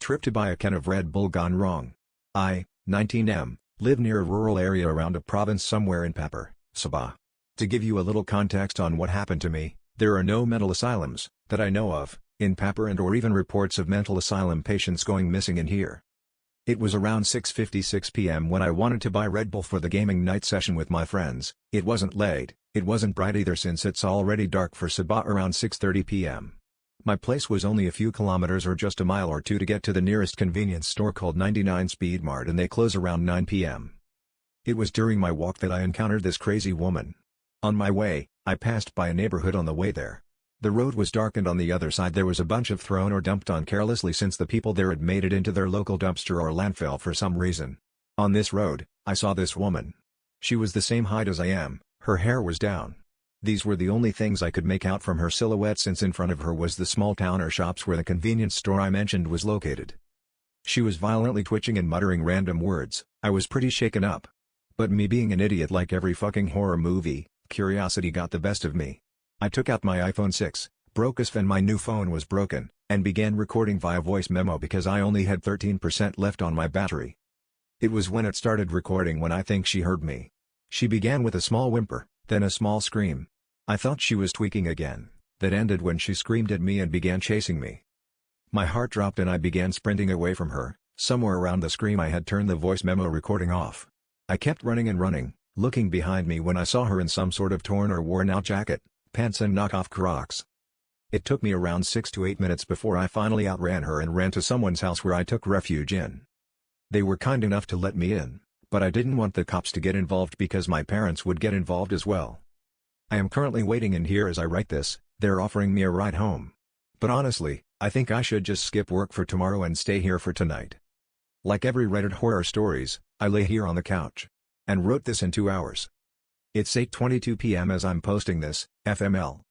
Trip to buy a can of Red Bull gone wrong. I, 19M, live near a rural area around a province somewhere in Papar, Sabah. To give you a little context on what happened to me, there are no mental asylums, that I know of, in Papar and or even reports of mental asylum patients going missing in here. It was around 6:56 p.m. when I wanted to buy Red Bull for the gaming night session with my friends. It wasn't late, it wasn't bright either since it's already dark for Sabah around 6:30 p.m. My place was only a few kilometers or just a mile or two to get to the nearest convenience store called 99 Speed Mart, and they close around 9 p.m. It was during my walk that I encountered this crazy woman. On my way, I passed by a neighborhood on the way there. The road was dark and on the other side there was a bunch of thrown or dumped on carelessly since the people there had made it into their local dumpster or landfill for some reason. On this road, I saw this woman. She was the same height as I am, her hair was down. These were the only things I could make out from her silhouette since in front of her was the small town or shops where the convenience store I mentioned was located. She was violently twitching and muttering random words. I was pretty shaken up. But me being an idiot like every fucking horror movie, curiosity got the best of me. I took out my iPhone 6, broke as and my new phone was broken, and began recording via voice memo because I only had 13% left on my battery. It was when it started recording when I think she heard me. She began with a small whimper, then a small scream. I thought she was tweaking again, that ended when she screamed at me and began chasing me. My heart dropped and I began sprinting away from her. Somewhere around the scream I had turned the voice memo recording off. I kept running and running, looking behind me when I saw her in some sort of torn or worn out jacket, pants and knockoff Crocs. It took me around 6 to 8 minutes before I finally outran her and ran to someone's house where I took refuge in. They were kind enough to let me in, but I didn't want the cops to get involved because my parents would get involved as well. I am currently waiting in here as I write this. They're offering me a ride home. But honestly, I think I should just skip work for tomorrow and stay here for tonight. Like every Reddit horror stories, I lay here on the couch. And wrote this in 2 hours. It's 8:22 p.m. as I'm posting this, FML.